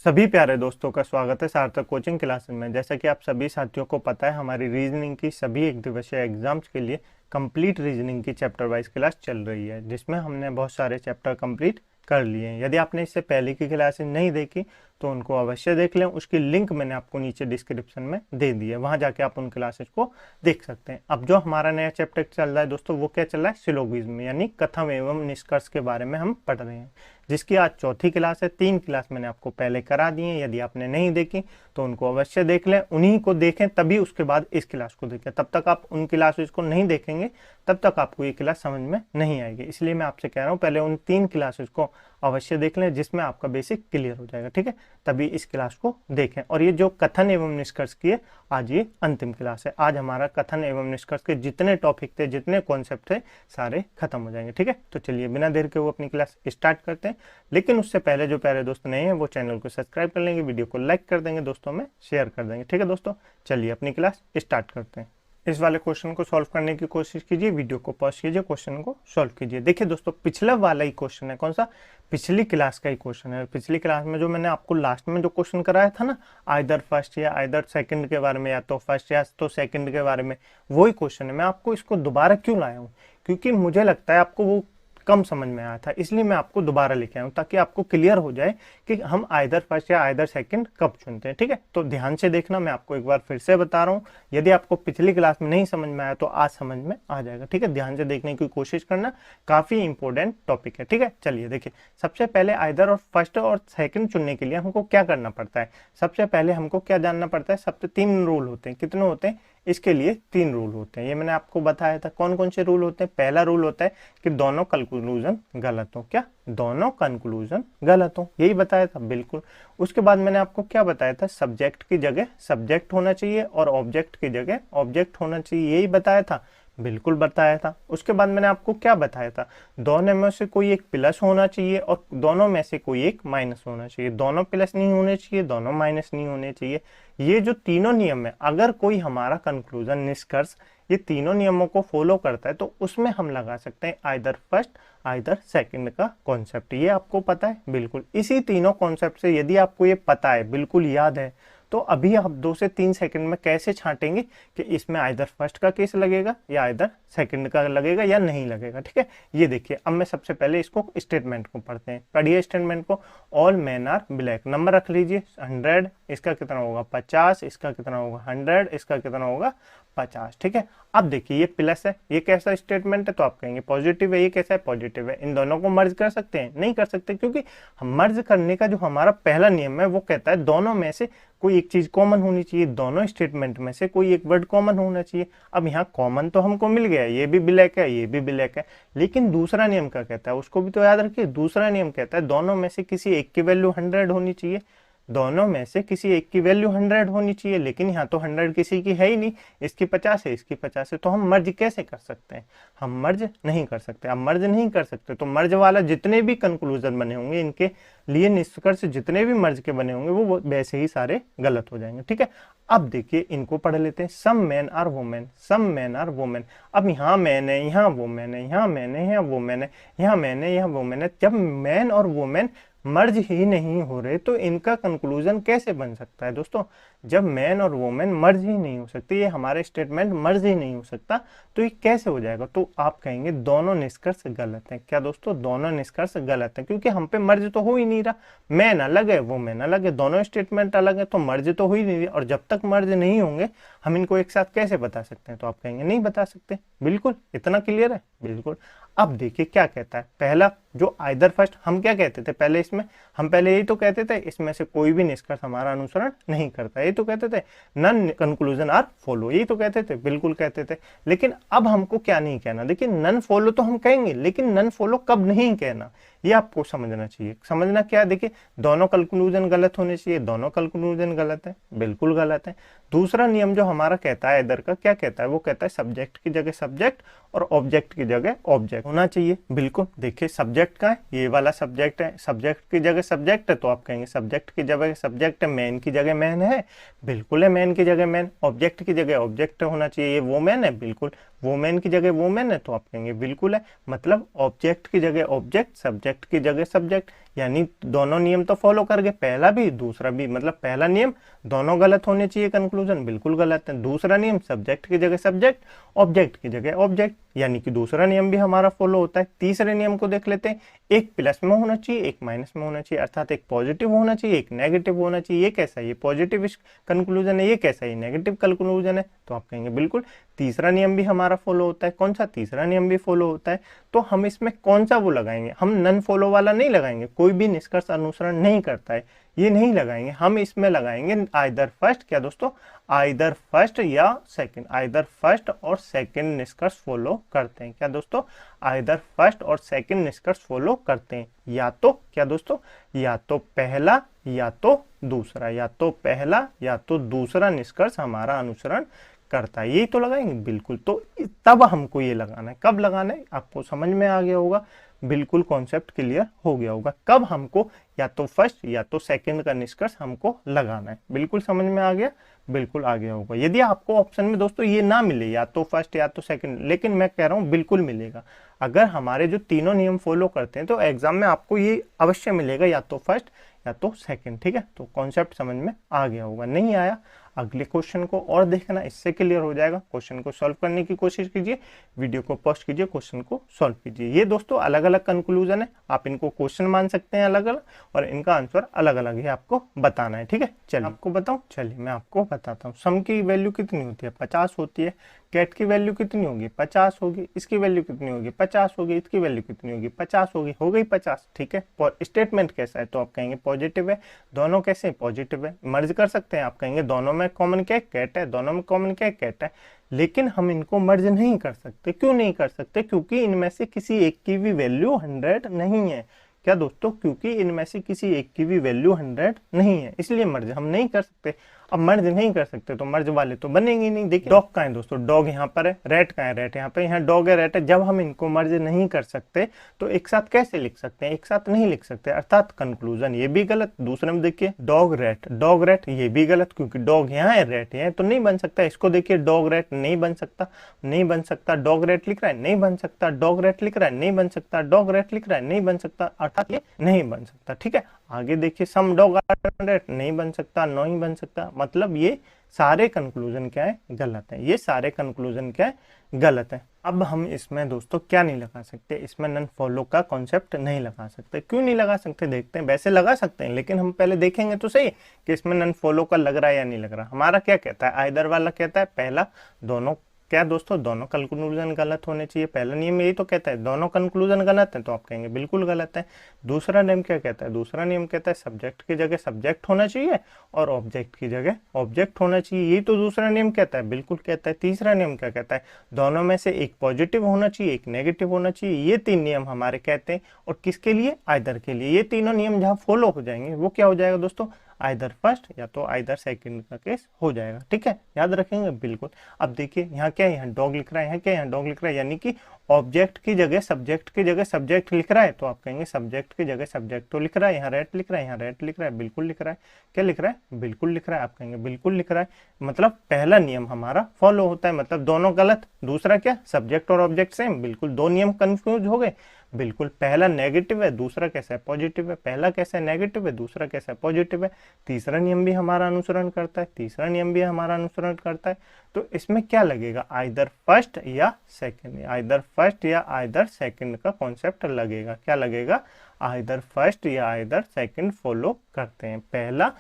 सभी प्यारे दोस्तों का स्वागत है सार्थक कोचिंग क्लासेस में। जैसा कि आप सभी साथियों को पता है, हमारी रीजनिंग की सभी एक दिवसीय एग्जाम्स के लिए कंप्लीट रीजनिंग की चैप्टर वाइज क्लास चल रही है, जिसमें हमने बहुत सारे चैप्टर कंप्लीट कर लिए हैं। यदि आपने इससे पहले की क्लासेस नहीं देखी तो उनको अवश्य देख लें। उसकी लिंक मैंने आपको नीचे डिस्क्रिप्शन में दे दी है, वहां जाके आप उन क्लासेस को देख सकते हैं। अब जो हमारा नया चैप्टर चल रहा है दोस्तों, वो क्या चल रहा है? सिलोगिज्म यानी कथन एवं निष्कर्ष के बारे में हम पढ़ रहे हैं, जिसकी आज चौथी क्लास है। 3 क्लास मैंने आपको पहले करा दी है। यदि आपने नहीं देखी तो उनको अवश्य देख लें, उन्हीं को देखें तभी उसके बाद इस क्लास को देखें। तब तक आप उन क्लासेस को नहीं देखेंगे तब तक आपको ये क्लास समझ में नहीं आएगी। इसलिए मैं आपसे कह रहा हूँ पहले उन 3 क्लासेस को अवश्य देख लें, जिसमें आपका बेसिक क्लियर हो जाएगा, ठीक है? तभी इस क्लास को देखें। और ये जो कथन एवं निष्कर्ष की है, आज ये अंतिम क्लास है। आज हमारा कथन एवं निष्कर्ष के जितने टॉपिक थे, जितने कॉन्सेप्ट थे, सारे खत्म हो जाएंगे, ठीक है? तो चलिए बिना देर के वो अपनी क्लास स्टार्ट करते हैं। लेकिन उससे पहले जो प्यारे दोस्त नए हैं वो चैनल को सब्सक्राइब कर लेंगे, वीडियो को लाइक कर देंगे, दोस्तों में शेयर कर देंगे, ठीक है दोस्तों? चलिए अपनी क्लास स्टार्ट करते हैं। इस वाले क्वेश्चन को सॉल्व करने की कोशिश कीजिए, वीडियो को पॉज कीजिए, क्वेश्चन को सॉल्व कीजिए। देखिए दोस्तों, पिछला वाला ही क्वेश्चन है। कौन सा? पिछली क्लास का ही क्वेश्चन है। पिछली क्लास में जो मैंने आपको लास्ट में जो क्वेश्चन कराया था ना, आइदर फर्स्ट या आइदर सेकंड के बारे में, या तो फर्स्ट या तो सेकंड के बारे में, वही क्वेश्चन है। मैं आपको इसको दोबारा क्यों लाया हूँ? क्योंकि मुझे लगता है आपको वो कम समझ में आया था, इसलिए मैं आपको दोबारा लेके आया हूं, ताकि आपको क्लियर हो जाए कि हम आइदर फर्स्ट या आइदर सेकंड कब चुनते हैं, ठीक है? तो ध्यान से देखना, मैं आपको एक बार फिर से बता रहा हूं। यदि आपको पिछली क्लास में नहीं समझ में आया तो आज समझ में आ जाएगा, ठीक है? ध्यान से देखने की कोशिश करना, काफी इंपॉर्टेंट टॉपिक है, ठीक है? चलिए देखिए, सबसे पहले आइदर और फर्स्ट और सेकंड चुनने के लिए हमको क्या करना पड़ता है? सबसे पहले हमको क्या जानना पड़ता है? सबसे 3 रूल होते हैं। कितने होते हैं? इसके लिए 3 रूल होते हैं। ये मैंने आपको बताया था। कौन कौन से रूल होते हैं? पहला रूल होता है कि दोनों कंक्लूजन गलत हो। क्या? दोनों कंक्लूजन गलत हो, यही बताया था, बिल्कुल। उसके बाद मैंने आपको क्या बताया था? सब्जेक्ट की जगह सब्जेक्ट होना चाहिए और ऑब्जेक्ट की जगह ऑब्जेक्ट होना चाहिए, यही बताया था, बिल्कुल बताया था। उसके बाद मैंने आपको क्या बताया था? दोनों में से कोई एक प्लस होना चाहिए और दोनों में से कोई एक माइनस होना चाहिए। दोनों प्लस नहीं होने चाहिए, दोनों माइनस नहीं होने चाहिए। ये जो तीनों नियम है, अगर कोई हमारा कंक्लूजन निष्कर्ष ये तीनों नियमों को फॉलो करता है तो उसमें हम लगा सकते हैं आइदर फर्स्ट आइदर सेकंड का कॉन्सेप्ट। ये आपको पता है, बिल्कुल। इसी तीनों कॉन्सेप्ट से यदि आपको ये पता है, बिल्कुल याद है, तो अभी आप 2 से 3 सेकंड में कैसे छांटेंगे कि इसमें आइदर फर्स्ट का केस लगेगा या आइदर सेकंड का लगेगा या नहीं लगेगा, ठीक है? ये देखिए, अब मैं सबसे पहले इसको स्टेटमेंट को पढ़ते हैं। पढ़िए स्टेटमेंट को। All man are black. Number रख लीजिए 100, इसका कितना होगा 50, इसका कितना होगा 100, इसका कितना होगा 50, ठीक है? अब देखिए, ये प्लस है, ये कैसा स्टेटमेंट है? तो आप कहेंगे पॉजिटिव है। ये कैसा है? पॉजिटिव है। इन दोनों को मर्ज कर सकते हैं? नहीं कर सकते, क्योंकि हम मर्ज करने का जो हमारा पहला नियम है वो कहता है दोनों में से कोई एक चीज कॉमन होनी चाहिए, दोनों स्टेटमेंट में से कोई एक वर्ड कॉमन होना चाहिए। अब यहाँ कॉमन तो हमको मिल गया, ये भी ब्लैक है, ये भी ब्लैक है, लेकिन दूसरा नियम क्या कहता है उसको भी तो याद रखिए। दूसरा नियम कहता है दोनों में से किसी एक की वैल्यू 100 होनी चाहिए। दोनों में से किसी एक की वैल्यू 100 होनी चाहिए, लेकिन यहाँ तो 100 किसी की है ही नहीं। इसकी 50 है, इसकी 50 है, तो हम मर्ज कैसे कर सकते हैं? हम मर्ज नहीं कर सकते। अब मर्ज नहीं कर सकते तो मर्ज वाला जितने भी कंक्लूजन बने होंगे, इनके लिए निष्कर्ष जितने भी मर्ज के बने होंगे, वो वैसे ही सारे गलत हो जाएंगे, ठीक है? अब देखिए, इनको पढ़ लेते हैं। Some man are women, some man are women. अब यहाँ मैन है, यहाँ वुमेन है, यहाँ मैन है, यहाँ वुमेन है, यहाँ मैन है, यहाँ वुमेन है। जब मैन और वुमेन मर्ज ही नहीं हो रहे तो इनका कंक्लूजन कैसे बन सकता है दोस्तों? जब मैन और वुमेन मर्ज ही नहीं हो सकते, ये हमारे स्टेटमेंट मर्ज ही नहीं हो सकता, तो ये कैसे हो जाएगा? तो आप कहेंगे दोनों निष्कर्ष गलत है। क्या दोस्तों? दोनों निष्कर्ष गलत है, क्योंकि हम पे मर्ज तो हो ही नहीं रहा। मैन अलग है, वुमेन अलग है, दोनों स्टेटमेंट अलग है, तो मर्ज तो हो ही नहीं रहा। और जब तक मर्ज नहीं होंगे हम इनको एक साथ कैसे बता सकते हैं? तो आप कहेंगे नहीं बता सकते। बिल्कुल, इतना क्लियर है, बिल्कुल। अब देखिए क्या कहता है। पहला जो आइदर फर्स्ट, हम क्या कहते थे पहले? इसमें हम पहले यही तो कहते थे, इसमें से कोई भी निष्कर्ष हमारा अनुसरण नहीं करता, यही तो कहते थे। नन कंक्लूजन आर फॉलो, यही तो कहते थे, बिल्कुल कहते थे। लेकिन अब हमको क्या नहीं कहना? देखिए, नन फॉलो तो हम कहेंगे, लेकिन नन फॉलो कब नहीं कहना, ये आपको समझना चाहिए। समझना क्या? देखिए, दोनों कंक्लूजन गलत होने चाहिए, दोनों कंक्लूजन गलत है, बिल्कुल गलत है। दूसरा नियम जो हमारा कहता है इधर का, क्या कहता है? वो कहता है सब्जेक्ट की जगह सब्जेक्ट और ऑब्जेक्ट की जगह ऑब्जेक्ट होना चाहिए, बिल्कुल। देखिए, सब्जेक्ट का है, ये वाला सब्जेक्ट है, सब्जेक्ट की जगह सब्जेक्ट है, तो आप कहेंगे सब्जेक्ट की जगह सब्जेक्ट है। मैन की जगह मैन है, बिल्कुल है, मैन की जगह मैन। ऑब्जेक्ट की जगह ऑब्जेक्ट होना चाहिए, ये वो मैन है, बिल्कुल। वोमेन की जगह वोमेन है तो आप कहेंगे बिल्कुल है। मतलब ऑब्जेक्ट की जगह ऑब्जेक्ट, सब्जेक्ट की जगह सब्जेक्ट, यानी दोनों नियम तो फॉलो कर गए, पहला भी दूसरा भी। मतलब पहला नियम दोनों गलत होने चाहिए, कंक्लूजन बिल्कुल गलत है। दूसरा नियम सब्जेक्ट की जगह सब्जेक्ट, ऑब्जेक्ट की जगह ऑब्जेक्ट, यानी कि दूसरा नियम भी हमारा फॉलो होता है। तीसरे नियम को देख लेते हैं, एक प्लस में होना चाहिए, एक माइनस में होना चाहिए, अर्थात एक पॉजिटिव होना चाहिए, एक नेगेटिव होना चाहिए। ये कैसा है, ये पॉजिटिव कंक्लूजन है, ये कैसा है, ये नेगेटिव कंक्लूजन है, तो आप कहेंगे बिल्कुल। तीसरा नियम भी हमारा फॉलो होता है। कौन सा तीसरा नियम भी फॉलो होता है, तो हम इसमें कौन सा वो लगाएंगे, हम नन फॉलो वाला नहीं लगाएंगे, कोई भी निष्कर्ष अनुसरण नहीं करता है ये नहीं लगाएंगे, हम इसमें लगाएंगे आइदर फर्स्ट, क्या दोस्तों, आइदर फर्स्ट या सेकंड, आइदर फर्स्ट और सेकंड निष्कर्ष फॉलो करते हैं। क्या दोस्तों, आइदर फर्स्ट और सेकंड निष्कर्ष फॉलो करते हैं, या तो क्या दोस्तों, या तो पहला या तो दूसरा, या तो पहला या तो दूसरा निष्कर्ष हमारा अनुसरण करता है, यही तो लगाएंगे बिल्कुल। तो तब हमको ये लगाना है, कब लगाना है आपको समझ में आ गया होगा, बिल्कुल कॉन्सेप्ट क्लियर हो गया होगा, कब हमको या तो फर्स्ट या तो सेकंड का निष्कर्ष हमको लगाना है, बिल्कुल समझ में आ गया, बिल्कुल आ गया होगा। यदि आपको ऑप्शन में दोस्तों ये ना मिले या तो फर्स्ट या तो सेकंड, लेकिन मैं कह रहा हूं बिल्कुल मिलेगा, अगर हमारे जो तीनों नियम फॉलो करते हैं तो एग्जाम में आपको ये अवश्य मिलेगा, या तो फर्स्ट या तो सेकंड। ठीक है, तो कॉन्सेप्ट समझ में आ गया होगा, नहीं आया अगले क्वेश्चन को और देखना, इससे क्लियर हो जाएगा। क्वेश्चन को सॉल्व करने की कोशिश कीजिए, वीडियो को पॉज कीजिए, क्वेश्चन को सॉल्व कीजिए। ये दोस्तों अलग अलग कंक्लूजन है, आप इनको क्वेश्चन मान सकते हैं अलग अलग, और इनका आंसर अलग अलग ही आपको बताना है। ठीक है, चलिए आपको बताऊं, चलिए मैं आपको बताता हूँ। सम की वैल्यू कितनी होती है, 50 होती है। कैट की वैल्यू कितनी होगी, 50 होगी। इसकी वैल्यू कितनी होगी, 50 होगी। इसकी वैल्यू कितनी होगी, 50 होगी, हो गई 50। ठीक है, स्टेटमेंट कैसा है, तो आप कहेंगे पॉजिटिव है। दोनों कैसे पॉजिटिव है, मर्ज कर सकते हैं, आप कहेंगे दोनों में कॉमन क्या है, कैट है, दोनों में कॉमन क्या है, कैट है। लेकिन हम इनको मर्ज नहीं कर सकते, क्यों नहीं कर सकते, क्योंकि इनमें से किसी एक की भी वैल्यू 100 नहीं है। क्या दोस्तों, क्योंकि इनमें से किसी एक की भी वैल्यू 100 नहीं है, इसलिए मर्ज हम नहीं कर सकते। अब मर्ज नहीं कर सकते तो मर्ज वाले तो बनेंगे नहीं। देखिए डॉग का है दोस्तों, डॉग यहाँ पर है, रेट का है, रेट यहाँ पे, यहाँ डॉग है, रेट है। जब हम इनको मर्ज नहीं कर सकते तो एक साथ कैसे लिख सकते हैं, एक साथ नहीं लिख सकते, अर्थात कंक्लूजन ये भी गलत। दूसरे में देखिए डॉग रेट ये भी गलत, क्योंकि डॉग यहाँ है, रेट यहाँ है, तो नहीं बन सकता। इसको देखिए डॉग रेट नहीं बन सकता, नहीं बन सकता। डॉग रेट लिख रहा है, नहीं बन सकता। डॉग रेट लिख रहा है, नहीं बन सकता। डॉग रेट लिख रहा है, नहीं बन सकता, अर्थात ये नहीं बन सकता। ठीक है, आगे देखिए सम डॉग रेट नहीं बन सकता, नहीं बन सकता। मतलब ये सारे कंक्लूजन क्या है, गलत है। ये सारे कंक्लूजन क्या है, गलत है। अब हम इसमें दोस्तों क्या नहीं लगा सकते, इसमें नन फॉलो का कॉन्सेप्ट नहीं लगा सकते। क्यों नहीं लगा सकते, देखते हैं। वैसे लगा सकते हैं, लेकिन हम पहले देखेंगे तो सही कि इसमें नन फॉलो का लग रहा है या नहीं लग रहा। हमारा क्या कहता है, आइदर वाला कहता है पहला दोनों, क्या दोस्तों, दोनों कंक्लूजन गलत होने चाहिए। पहला नियम यही तो कहता है दोनों कंक्लूजन गलत है, तो आप कहेंगे बिल्कुल गलत है। दूसरा नियम क्या कहता है, दूसरा नियम कहता है सब्जेक्ट की जगह सब्जेक्ट होना चाहिए और ऑब्जेक्ट की जगह ऑब्जेक्ट होना चाहिए, यही तो दूसरा नियम कहता है, बिल्कुल कहता है। तीसरा नियम क्या कहता है, दोनों में से एक पॉजिटिव होना चाहिए, एक नेगेटिव होना चाहिए। ये तीन नियम हमारे कहते हैं, और किसके लिए, आइदर के लिए। ये तीनों नियम जहां फॉलो हो जाएंगे वो क्या हो जाएगा दोस्तों, आइदर फर्स्ट या तो आइदर सेकंड का केस हो जाएगा। ठीक है, याद रखेंगे बिल्कुल। अब देखिए यहाँ क्या है, यहाँ डॉग लिख रहा है, यहाँ क्या है, यहाँ डॉग लिख रहा है, यानी कि ऑब्जेक्ट की जगह सब्जेक्ट की जगह सब्जेक्ट लिख रहा है, तो आप कहेंगे सब्जेक्ट की जगह सब्जेक्ट तो लिख रहा है। यहाँ रेट लिख रहा है, यहाँ रेट लिख रहा है, बिल्कुल लिख रहा है। क्या लिख रहा है, बिल्कुल लिख रहा है, आप कहेंगे बिल्कुल लिख रहा है। मतलब पहला नियम हमारा फॉलो होता है, मतलब दोनों गलत। दूसरा क्या, सब्जेक्ट और ऑब्जेक्ट सेम, बिल्कुल दो नियम कंफ्यूज हो गए, बिल्कुल। पहला नेगेटिव है, दूसरा कैसा है, पॉजिटिव है। पहला कैसा है, नेगेटिव है, दूसरा कैसा है, पॉजिटिव है। तीसरा नियम भी हमारा अनुसरण करता है, तीसरा नियम भी हमारा अनुसरण करता है। तो इसमें क्या लगेगा, आइदर फर्स्ट या सेकंड, आइदर फर्स्ट या आइदर सेकंड का कॉन्सेप्ट लगेगा। क्या लगेगा, आइदर फर्स्ट या आइदर सेकंड फॉलो करते हैं, पहला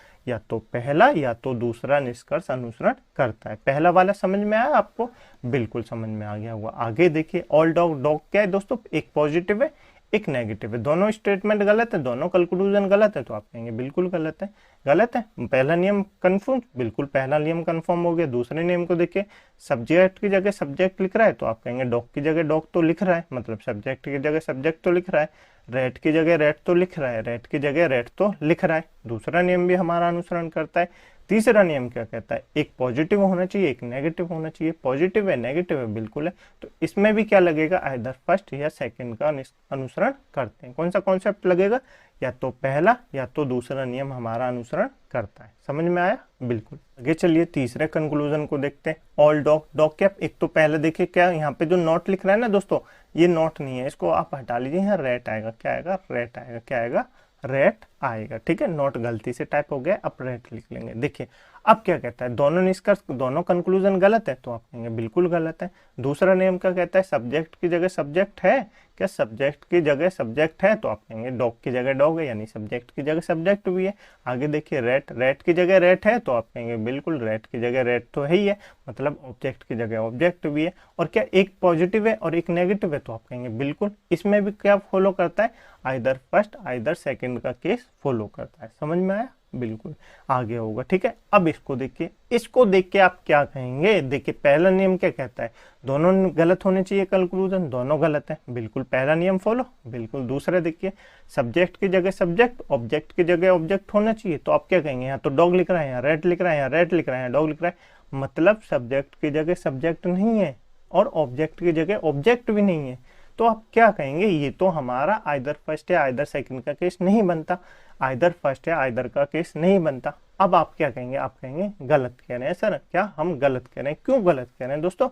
या तो दूसरा निष्कर्ष अनुसरण करता है। पहला वाला समझ में आया आपको, बिल्कुल समझ में आ गया होगा। आगे देखिए ऑल डॉग, डॉग क्या है दोस्तों, एक पॉजिटिव है एक नेगेटिव है, दोनों स्टेटमेंट गलत है, दोनों कंक्लूजन गलत है, तो आप कहेंगे बिल्कुल गलत है, गलत है। पहला नियम कंफ्यूज, बिल्कुल पहला नियम कंफर्म हो गया। दूसरे नियम को देखिए, सब्जेक्ट की जगह सब्जेक्ट लिख रहा है, तो आप कहेंगे डॉग की जगह डॉग तो लिख रहा है, मतलब सब्जेक्ट की जगह सब्जेक्ट तो लिख रहा है। रेट की जगह रेट तो लिख रहा है, रेट की जगह रेट तो लिख रहा है। दूसरा नियम भी हमारा अनुसरण करता है। तीसरा नियम क्या कहता है, एक पॉजिटिव होना चाहिए एक नेगेटिव होना चाहिए। पॉजिटिव है नेगेटिव है, बिल्कुल है। तो इसमें भी क्या लगेगा, आइदर फर्स्ट या सेकंड का अनुसरण करते हैं। कौन सा कॉन्सेप्ट लगेगा, या तो पहला या तो दूसरा नियम हमारा अनुसरण करता है। समझ में आया? बिल्कुल। आगे चलिए तीसरे कंक्लूजन को देखते हैं। ऑल डॉग, डॉग क्या, एक तो पहले देखिए क्या यहाँ पे जो नॉट लिख रहा है ना दोस्तों, ये नॉट नहीं है, इसको आप हटा लीजिए, यहाँ रेट आएगा। क्या आएगा? रेट आएगा। क्या आएगा? रेट आएगा। ठीक है, नॉट गलती से टाइप हो गया, अब रेट लिख लेंगे। देखिए अब क्या कहता है, दोनों निष्कर्ष, दोनों कंक्लूजन गलत है, तो आप कहेंगे बिल्कुल गलत है। दूसरा नियम क्या कहता है, सब्जेक्ट की जगह सब्जेक्ट है, क्या सब्जेक्ट की जगह सब्जेक्ट है, तो आप कहेंगे डॉग की जगह डॉग है, यानी सब्जेक्ट की जगह सब्जेक्ट भी है। आगे देखिए रेट, रेट की जगह रेट है, तो आप कहेंगे बिल्कुल रेट की जगह रेट तो है ही है, मतलब ऑब्जेक्ट की जगह ऑब्जेक्ट भी है। और क्या एक पॉजिटिव है और एक नेगेटिव है, तो आप कहेंगे बिल्कुल। इसमें भी क्या फॉलो करता है, आइदर फर्स्ट आइदर सेकंड का केस फॉलो करता है। समझ में आया? बिल्कुल आगे होगा। ठीक है, अब इसको देखिए, इसको देख के आप क्या कहेंगे। देखिए पहला नियम क्या कहता है, दोनों गलत होने चाहिए कंक्लूजन, दोनों गलत है, बिल्कुल पहला नियम फॉलो, बिल्कुल। दूसरा देखिए, सब्जेक्ट की जगह सब्जेक्ट, ऑब्जेक्ट की जगह ऑब्जेक्ट होना चाहिए, तो आप क्या कहेंगे, यहाँ तो डॉग लिख रहा है, यहाँ रेट लिख रहा है, यहाँ रेट लिख रहा है, यहाँ डॉग लिख रहा है, मतलब सब्जेक्ट की जगह सब्जेक्ट नहीं है और ऑब्जेक्ट की जगह ऑब्जेक्ट भी नहीं है, तो आप क्या कहेंगे, ये तो हमारा आइदर फर्स्ट या आइदर सेकंड का केस नहीं बनता, आइदर फर्स्ट या आइदर का केस नहीं बनता। अब आप क्या कहेंगे, आप कहेंगे गलत कह रहे हैं सर, क्या हम गलत कह रहे हैं, क्यों गलत कह रहे हैं दोस्तों।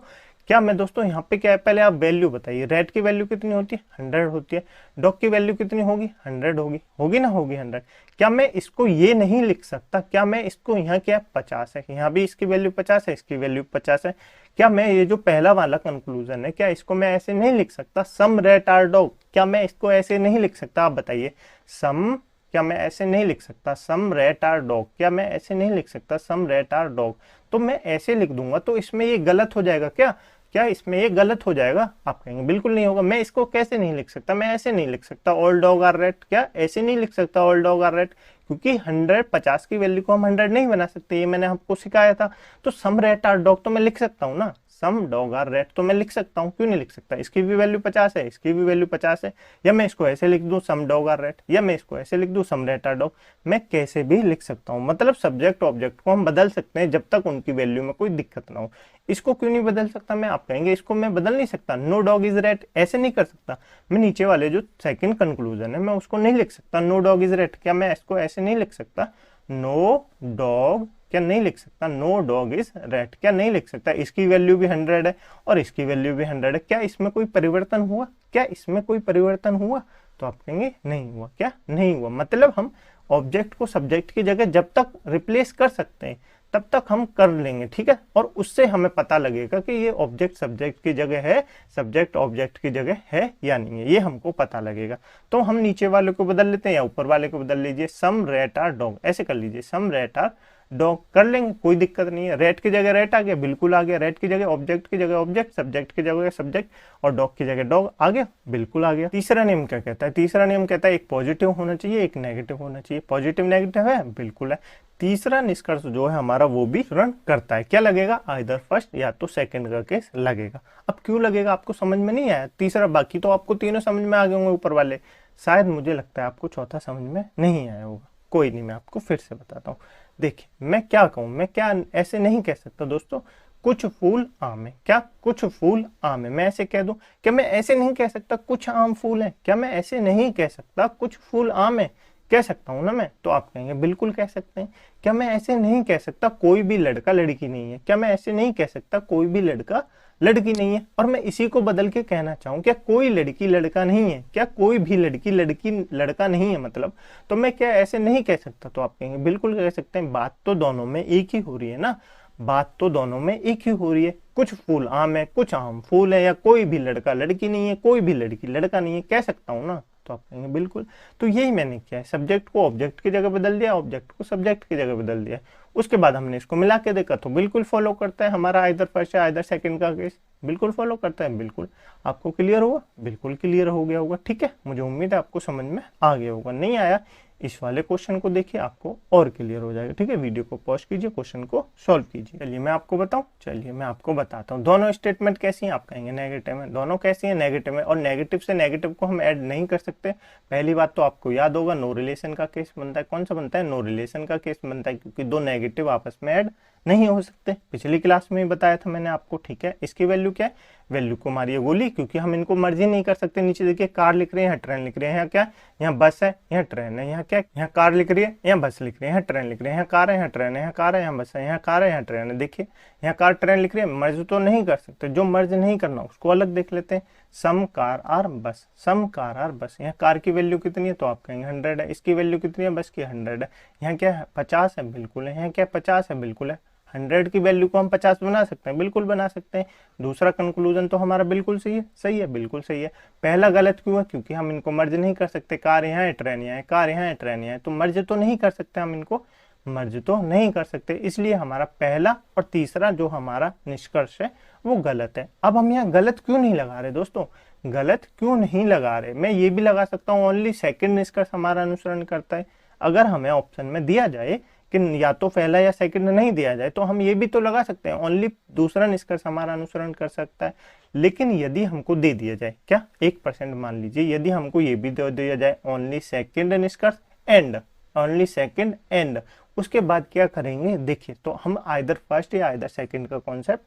क्या मैं दोस्तों यहाँ पे क्या है, पहले आप वैल्यू बताइए, रेट की वैल्यू कितनी होती है, 100 होती है, डॉग की वैल्यू कितनी होगी, 100 होगी, होगी ना, होगी 100। क्या मैं इसको ये नहीं लिख सकता, क्या मैं इसको यहाँ क्या 50 है, यहाँ भी इसकी वैल्यू 50 है, इसकी वैल्यू 50 है, क्या मैं ये जो पहला वाला कंक्लूजन है, क्या इसको मैं ऐसे नहीं लिख सकता, सम रेट आर डॉग, क्या मैं इसको ऐसे नहीं लिख सकता, आप बताइए। सम, क्या मैं ऐसे नहीं लिख सकता, सम रेट आर डॉग, क्या मैं ऐसे नहीं लिख सकता, सम रेट आर डॉग, तो मैं ऐसे लिख दूंगा, तो इसमें ये गलत हो जाएगा क्या, क्या इसमें ये गलत हो जाएगा, आप कहेंगे बिल्कुल नहीं होगा। मैं इसको कैसे नहीं लिख सकता, मैं ऐसे नहीं लिख सकता, ऑल डॉग आर रेट, क्या ऐसे नहीं लिख सकता ऑल डॉग आर रेट, क्योंकि 100 50 की वैल्यू को हम 100 नहीं बना सकते, ये मैंने आपको सिखाया था। तो सम रेट आर डॉग तो मैं लिख सकता हूँ ना, सम डॉग आर रेट तो मैं लिख सकता हूँ, क्यों नहीं लिख सकता, इसकी भी वैल्यू 50 है, इसकी भी वैल्यू 50 है, या मैं इसको ऐसे लिख दूं सम डॉग आर रेट, या मैं इसको ऐसे लिख दूं सम रेट आर डॉग, मैं कैसे भी लिख सकता हूँ, मतलब सब्जेक्ट ऑब्जेक्ट को हम बदल सकते हैं जब तक उनकी वैल्यू में कोई दिक्कत ना हो। इसको क्यों नहीं बदल सकता मैं, आप कहेंगे इसको मैं बदल नहीं सकता, नो डॉग इज रेट ऐसे नहीं कर सकता, मैं नीचे वाले जो सेकंड कंक्लूजन है मैं उसको नहीं लिख सकता, नो डॉग इज रेट, क्या मैं इसको ऐसे नहीं लिख सकता, नो डॉग क्या नहीं लिख सकता, नो डॉग इज रेट क्या नहीं लिख सकता, इसकी वैल्यू भी 100 है और इसकी वैल्यू भी 100 है, क्या इसमें कोई परिवर्तन हुआ, क्या इसमें कोई परिवर्तन हुआ, तो आप कहेंगे नहीं हुआ, क्या नहीं हुआ, मतलब हम ऑब्जेक्ट को सब्जेक्ट की जगह जब तक रिप्लेस कर सकते हैं तब तक हम कर लेंगे। ठीक है, और उससे हमें पता लगेगा कि ये ऑब्जेक्ट सब्जेक्ट की जगह है, सब्जेक्ट ऑब्जेक्ट की जगह है या नहीं है, ये हमको पता लगेगा। तो हम नीचे वाले को बदल लेते हैं या ऊपर वाले को बदल लीजिए, सम रेट आर डॉग ऐसे कर लीजिए, सम रेट आर डॉग कर लेंगे, कोई दिक्कत नहीं है। रेट की जगह रेट आ गया, बिल्कुल आ गया, रेट की जगह ऑब्जेक्ट की जगह ऑब्जेक्ट, सब्जेक्ट की जगह सब्जेक्ट और डॉग की जगह डॉग आ गया, बिल्कुल आ गया। तीसरा नियम क्या कहता है, तीसरा नियम कहता है एक पॉजिटिव होना चाहिए एक नेगेटिव होना चाहिए, पॉजिटिव नेगेटिव है, बिल्कुल है। तीसरा निष्कर्ष जो है हमारा वो भी रन करता है, क्या लगेगा, आइदर फर्स्ट या तो सेकंड का केस लगेगा। अब क्यों लगेगा आपको समझ में नहीं आया तीसरा, बाकी तो आपको तीनों समझ में आ गए होंगे ऊपर वाले, शायद मुझे लगता है आपको चौथा समझ में नहीं आया होगा, कोई नहीं मैं आपको फिर से बताता हूँ। देखिए मैं क्या कहूँ, मैं क्या ऐसे नहीं कह सकता दोस्तों, कुछ फूल आम है, क्या कुछ फूल आम है, मैं ऐसे कह दूं, क्या मैं ऐसे नहीं कह सकता कुछ आम फूल है, क्या मैं ऐसे नहीं कह सकता कुछ फूल आम है, कह सकता हूं ना मैं, तो आप कहेंगे बिल्कुल कह सकते हैं। क्या मैं ऐसे नहीं कह सकता कोई भी लड़का लड़की नहीं है, क्या मैं ऐसे नहीं कह सकता कोई भी लड़का लड़की नहीं है, और मैं इसी को बदल के कहना चाहूँ, क्या कोई लड़की लड़का नहीं है, क्या कोई भी लड़की लड़की लड़का नहीं है, मतलब तो मैं क्या ऐसे नहीं कह सकता, तो आप कहेंगे बिल्कुल कह सकते हैं, बात तो दोनों में एक ही हो रही है ना, बात तो दोनों में एक ही हो रही है, कुछ फूल आम है कुछ आम फूल है, या कोई भी लड़का लड़की नहीं है कोई भी लड़की लड़का नहीं है, कह सकता हूँ ना, तो आप कहेंगे बिल्कुल। तो यही मैंने किया है, सब्जेक्ट को ऑब्जेक्ट की जगह बदल दिया, ऑब्जेक्ट को सब्जेक्ट की जगह बदल दिया, उसके बाद हमने इसको मिला के देखा तो बिल्कुल फॉलो करता है हमारा आइदर फर्स्ट या आइदर सेकंड का केस, बिल्कुल फॉलो करता है, बिल्कुल। आपको क्लियर हुआ, बिल्कुल क्लियर हो गया होगा, ठीक है, मुझे उम्मीद है आपको समझ में आ गया होगा, नहीं आया इस वाले क्वेश्चन को देखिए, आपको और क्लियर हो जाएगा। ठीक है, वीडियो को पॉज कीजिए, क्वेश्चन को सॉल्व कीजिए। चलिए मैं आपको बताता हूँ दोनों स्टेटमेंट कैसी हैं। आप कहेंगे नेगेटिव है, दोनों कैसी हैं, नेगेटिव है, और नेगेटिव से नेगेटिव को हम ऐड नहीं कर सकते। पहली बात तो आपको याद होगा, नो रिलेशन का केस बनता है। कौन सा बनता है? नो रिलेशन का केस बनता है, क्योंकि दो नेगेटिव आपस में ऐड नहीं हो सकते। पिछली क्लास में ही बताया था मैंने आपको। ठीक है, इसकी वैल्यू क्या है? वैल्यू को मारिए गोली, क्योंकि हम इनको मर्ज ही नहीं कर सकते। नीचे देखिए कार लिख रहे हैं, यहाँ ट्रेन लिख रहे हैं, यहाँ क्या, यहाँ बस है, यहाँ ट्रेन है, यहाँ क्या, यहाँ कार लिख रही है, यहाँ बस लिख रही है, यहाँ ट्रेन लिख रहे हैं, यहाँ कार है, यहाँ ट्रेन है, यहाँ कार है, यहाँ बस है, यहाँ कार है, यहाँ ट्रेन है। देखिए यहाँ कार ट्रेन लिख रही है, मर्ज तो नहीं कर सकते। जो मर्ज नहीं करना उसको अलग देख लेते हैं। सम कार आर बस, सम कार आर बस। यहाँ कार की वैल्यू कितनी है? तो आप कहेंगे 100 है। इसकी वैल्यू कितनी है? बस की 100 है। यहाँ क्या है? 50 है, बिल्कुल है। यहाँ क्या 50 है, बिल्कुल है। 100 की वैल्यू को हम 50 बना सकते हैं, बिल्कुल बना सकते हैं। दूसरा कंक्लूजन तो हमारा बिल्कुल सही है, सही है, बिल्कुल सही है। पहला गलत क्यों है? क्योंकि हम इनको मर्ज नहीं कर सकते। कार यहाँ है, ट्रेन यहाँ है, कार यहाँ है, ट्रेन यहाँ है, तो मर्ज तो नहीं कर सकते, हम इनको मर्ज तो नहीं कर सकते। इसलिए हमारा पहला और तीसरा जो हमारा निष्कर्ष है वो गलत है। अब हम यहाँ गलत क्यों नहीं लगा रहे दोस्तों? गलत क्यों नहीं लगा रहे? मैं ये भी लगा सकता हूँ, ओनली सेकंड निष्कर्ष हमारा अनुसरण करता है। अगर हमें ऑप्शन में दिया जाए कि या तो पहला या सेकंड नहीं दिया जाए, तो हम ये भी तो लगा सकते हैं, ओनली दूसरा निष्कर्ष हमारा अनुसरण कर सकता है। लेकिन यदि हमको दे दिया जाए, क्या 1% मान लीजिए, यदि हमको ये भी दे दिया जाए ओनली सेकंड निष्कर्ष एंड, ओनली सेकंड एंड, उसके बाद क्या करेंगे? देखिए, तो हम आइदर फर्स्ट या आइदर सेकंड का कॉन्सेप्ट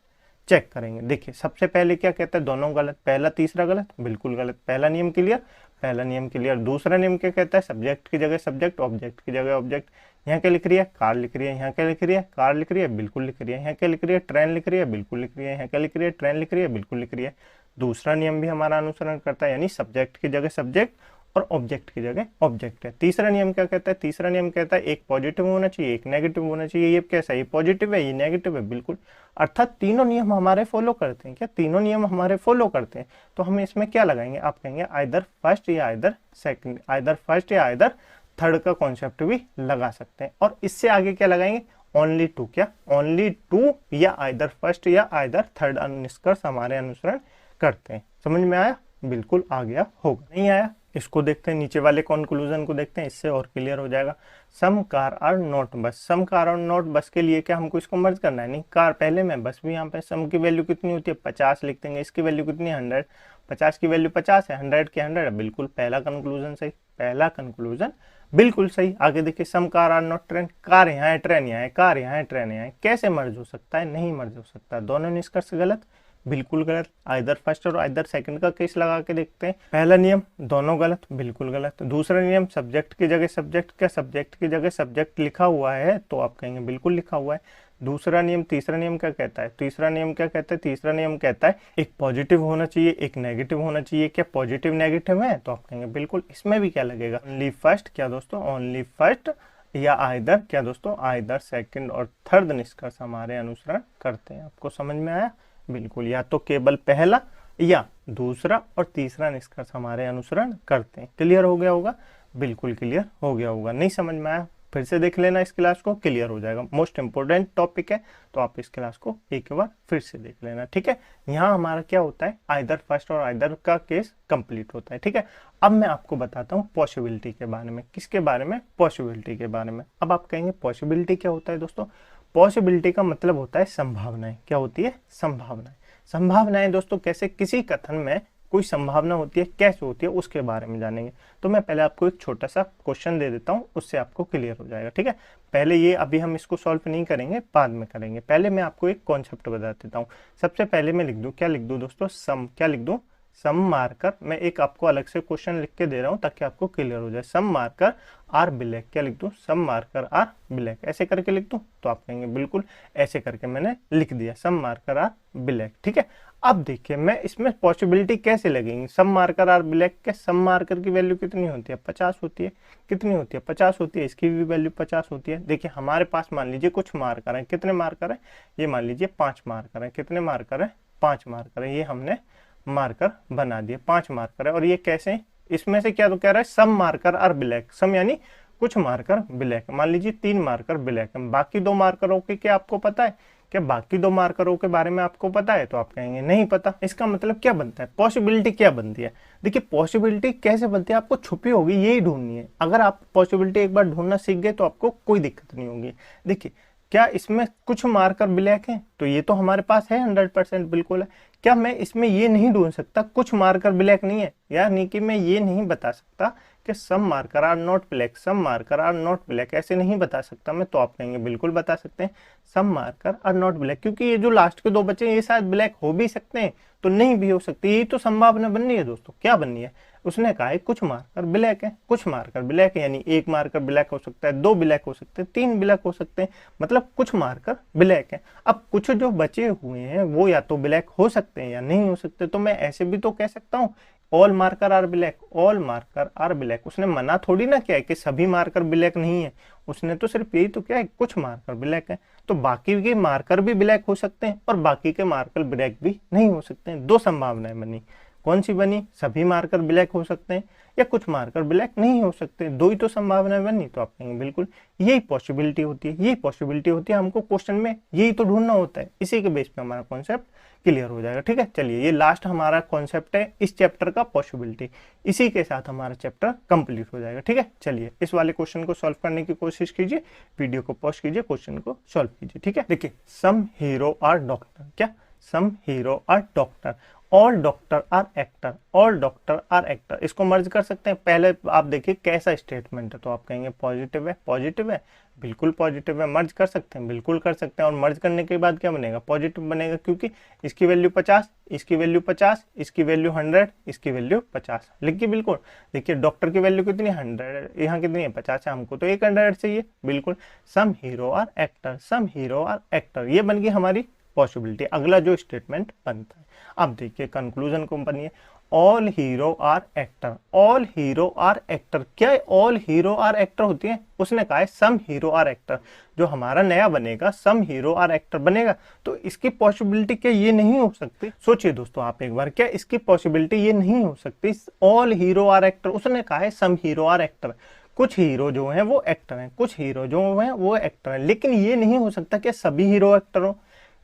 चेक करेंगे। देखिए सबसे पहले क्या कहता है? दोनों गलत। पहला तीसरा गलत, बिल्कुल गलत। पहला नियम क्लियर, पहला नियम क्लियर। दूसरा नियम क्या कहता है? सब्जेक्ट की जगह सब्जेक्ट, ऑब्जेक्ट की जगह ऑब्जेक्ट। यहाँ क्या लिख रही है? कार लिख रही है। यहाँ क्या लिख रही है? कार लिख रही है, बिल्कुल लिख रही है। यहाँ क्या लिख रही है? ट्रेन लिख रही है, बिल्कुल लिख रही है। यहाँ क्या लिख रही है? ट्रेन लिख रही है, बिल्कुल लिख रही है। दूसरा नियम भी हमारा अनुसरण करता है, यानी सब्जेक्ट की जगह सब्जेक्ट और ऑब्जेक्ट की जगह ऑब्जेक्ट है। तीसरा नियम क्या कहता है? तीसरा नियम कहता है एक पॉजिटिव होना चाहिए, एक नेगेटिव होना चाहिए। ये कैसा है? ये पॉजिटिव है, ये नेगेटिव है, बिल्कुल। अर्थात तीनों नियम हमारे फॉलो करते हैं। क्या तीनों नियम हमारे फॉलो करते हैं? तो हम इसमें क्या लगाएंगे? आप कहेंगे आइदर फर्स्ट या आइदर सेकंड, आइदर फर्स्ट या आइदर थर्ड का कॉन्सेप्ट भी लगा सकते हैं। और इससे आगे क्या लगाएंगे? Only two. क्या? ओनली टू या आइदर फर्स्ट या आइदर थर्ड निष्कर्ष हमारे अनुसरण करते हैं। समझ में आया? बिल्कुल आ गया होगा। नहीं आया? इसको देखते हैं, नीचे वाले कंक्लूजन को देखते हैं, इससे और क्लियर हो जाएगा। सम कार आर नॉट बस, सम कार और नॉट बस के लिए क्या हमको इसको मर्ज करना है? नहीं, कार पहले में, बस भी यहाँ पे। सम की वैल्यू कितनी होती है? 50 लिख देंगे। इसकी वैल्यू कितनी है? 100। 50 की वैल्यू 50 है, 100 की 100 है, बिल्कुल। पहला कंक्लूजन सही, पहला कंक्लूजन बिल्कुल सही। आगे देखिए, some car are not train, car यहाँ है, ट्रेन यहाँ है, कार यहाँ है, ट्रेन यहाँ है। कैसे मर्ज हो सकता है? नहीं मर्ज हो सकता। दोनों निष्कर्ष गलत, बिल्कुल गलत। आइदर फर्स्ट और आइदर सेकंड का केस लगा के देखते हैं। पहला नियम दोनों गलत, बिल्कुल गलत। दूसरा नियम सब्जेक्ट की जगह सब्जेक्ट, क्या सब्जेक्ट की जगह सब्जेक्ट लिखा हुआ है? तो आप कहेंगे बिल्कुल लिखा हुआ है। दूसरा नियम, तीसरा नियम क्या कहता है? तीसरा नियम क्या कहता है? तीसरा नियम कहता है एक पॉजिटिव होना चाहिए, एक नेगेटिव होना चाहिए। क्या पॉजिटिव नेगेटिव है? तो आप कहेंगे बिल्कुल। इसमें भी क्या लगेगा? Only first. क्या दोस्तों? ओनली फर्स्ट या आइदर, क्या दोस्तों? आइदर सेकंड और थर्ड निष्कर्ष हमारे अनुसरण करते हैं। आपको समझ में आया? बिल्कुल। या तो केवल पहला या दूसरा और तीसरा निष्कर्ष हमारे अनुसरण करते हैं। क्लियर हो गया होगा? बिल्कुल क्लियर हो गया होगा। नहीं समझ में आया? फिर से देख लेना इस क्लास को, क्लियर हो जाएगा। मोस्ट इंपोर्टेंट टॉपिक है, तो आप इस क्लास को एक बार फिर से देख लेना। ठीक है, यहाँ हमारा क्या होता है? आइदर फर्स्ट और आइदर का केस कंप्लीट होता है। ठीक है, अब मैं आपको बताता हूँ पॉसिबिलिटी के बारे में। किसके बारे में? पॉसिबिलिटी के बारे में। अब आप कहेंगे पॉसिबिलिटी क्या होता है दोस्तों? पॉसिबिलिटी का मतलब होता है संभावनाएं। क्या होती है? संभावनाएं। संभावनाएं दोस्तों कैसे? किसी कथन में कोई संभावना होती है, कैसे होती है, उसके बारे में जानेंगे। तो मैं पहले आपको एक छोटा सा क्वेश्चन दे देता हूँ, उससे आपको क्लियर हो जाएगा। ठीक है, पहले ये अभी हम इसको सॉल्व नहीं करेंगे, बाद में करेंगे। पहले मैं आपको एक कॉन्सेप्ट बता देता हूँ। सबसे पहले मैं लिख दूँ, क्या लिख दूँ दोस्तों? सम। क्या लिख दूँ? सम मार्कर। मैं एक आपको अलग से क्वेश्चन लिख के दे रहा हूँ ताकि आपको क्लियर हो जाए। सम मार्कर आर ब्लैक। क्या लिख दूँ? सम मार्कर आर ब्लैक। ऐसे करके लिख दूँ? तो आप कहेंगे बिल्कुल ऐसे करके मैंने लिख दिया, सम मार्कर आर ब्लैक। ठीक है, अब देखिए मैं इसमें पॉसिबिलिटी कैसे लगेंगी। सम मार्कर आर ब्लैक के सम मार्कर की वैल्यू कितनी होती है? 50 होती है। कितनी होती है? 50 होती है। इसकी भी वैल्यू 50 होती है। देखिए हमारे पास मान लीजिए कुछ मार्कर हैं। कितने मार्कर हैं? ये मान लीजिए 5 मार्कर हैं। कितने मार्कर हैं? 5 मार्कर हैं। ये हमने मार्कर बना दिए, 5 मार्कर है। और ये कैसे? इसमें से क्या तो कह रहा है? सम मार्कर आर ब्लैक। सम यानी कुछ मार्कर ब्लैक। मान लीजिए 3 मार्कर ब्लैक है, बाकी 2 मार्करों के क्या आपको पता है क्या बाकी 2 मार्करों के बारे में आपको पता है? तो आप कहेंगे नहीं पता। इसका मतलब क्या बनता है? पॉसिबिलिटी क्या बनती है? देखिए पॉसिबिलिटी कैसे बनती है, आपको छुपी होगी यही ढूंढनी है। अगर आप पॉसिबिलिटी एक बार ढूंढना सीख गए तो आपको कोई दिक्कत नहीं होगी। देखिए क्या इसमें कुछ मार्कर ब्लैक हैं? तो ये तो हमारे पास है 100% बिल्कुल है। क्या मैं इसमें ये नहीं ढूंढ सकता कुछ मार्कर ब्लैक नहीं है? यानी कि मैं ये नहीं बता सकता कि some marker are not black, some marker are not black, ऐसे नहीं बता सकता मैं। तो आप कहेंगे बिल्कुल बता सकते हैं, सम मार्कर आर नॉट ब्लैक, क्योंकि ये जो लास्ट के 2 बचे ये शायद ब्लैक हो भी सकते हैं तो नहीं भी हो सकते। यही तो संभावना बन रही है दोस्तों। क्या बन रही है? उसने कहा है कुछ मार्कर ब्लैक है, कुछ मार्कर ब्लैक है, यानी 1 मार्कर ब्लैक हो सकता है, 2 ब्लैक हो सकते हैं, 3 ब्लैक हो सकते हैं, मतलब कुछ मार्कर ब्लैक है। अब कुछ जो बचे हुए हैं वो या तो ब्लैक हो सकते हैं या नहीं हो सकते। तो मैं ऐसे भी तो कह सकता हूँ all marker are black, all marker are black. उसने मना थोड़ी ना किया है कि सभी मार्कर ब्लैक नहीं है, उसने तो सिर्फ यही तो क्या है कुछ मार्कर ब्लैक है। तो बाकी के मार्कर भी ब्लैक हो सकते हैं और बाकी के मार्कर ब्लैक भी नहीं हो सकते हैं। 2 संभावनाएं बनी। कौन सी बनी? सभी मार्कर ब्लैक हो सकते हैं या कुछ मार्कर ब्लैक नहीं हो सकते। 2 ही तो संभावनाएं बनी। तो आप कहेंगे बिल्कुल यही पॉसिबिलिटी होती है, यही पॉसिबिलिटी होती है। हमको क्वेश्चन में यही तो ढूंढना होता है। इसी के बेस पे हमारा कॉन्सेप्ट क्लियर हो जाएगा। ठीक है, चलिए ये लास्ट हमारा कॉन्सेप्ट है इस चैप्टर का, पॉसिबिलिटी। इसी के साथ हमारा चैप्टर कंप्लीट हो जाएगा। ठीक है, चलिए इस वाले क्वेश्चन को सॉल्व करने की कोशिश कीजिए, वीडियो को पॉज कीजिए, क्वेश्चन को सॉल्व कीजिए। ठीक है, देखिए सम हीरो आर डॉक्टर, क्या some hero are doctor, all doctor are actor, all doctor are actor. इसको मर्ज कर सकते हैं। पहले आप देखिए कैसा स्टेटमेंट है, तो आप कहेंगे पॉजिटिव है, पॉजिटिव है, बिल्कुल पॉजिटिव है। मर्ज कर सकते हैं, बिल्कुल कर सकते हैं। और मर्ज करने के बाद क्या बनेगा? पॉजिटिव बनेगा, क्योंकि इसकी वैल्यू 50, इसकी वैल्यू 50, इसकी वैल्यू 100, इसकी वैल्यू 50। लिखिए बिल्कुल। देखिए डॉक्टर की वैल्यू कितनी है? 100, यहाँ कितनी है? 50 है। हमको तो 100 चाहिए। बिल्कुल, some hero are actor, some hero are actor, ये बन गई हमारी पॉसिबिलिटी। अगला जो स्टेटमेंट बनता है, अब देखिए कंक्लूजन को बनिए, all hero are actor, all hero are actor. क्या ऑल हीरो आर एक्टर होती है? उसने कहा है सम हीरो आर एक्टर। जो हमारा नया बनेगा सम हीरो आर एक्टर बनेगा। तो इसकी पॉसिबिलिटी क्या ये नहीं हो सकती? सोचिए दोस्तों आप एक बार, क्या इसकी पॉसिबिलिटी ये नहीं हो सकती? ऑल हीरो आर एक्टर, उसने कहा है सम हीरो आर एक्टर। कुछ हीरो जो हैं वो एक्टर हैं, कुछ हीरो जो हैं वो एक्टर हैं, लेकिन ये नहीं हो सकता कि सभी हीरो एक्टर हो।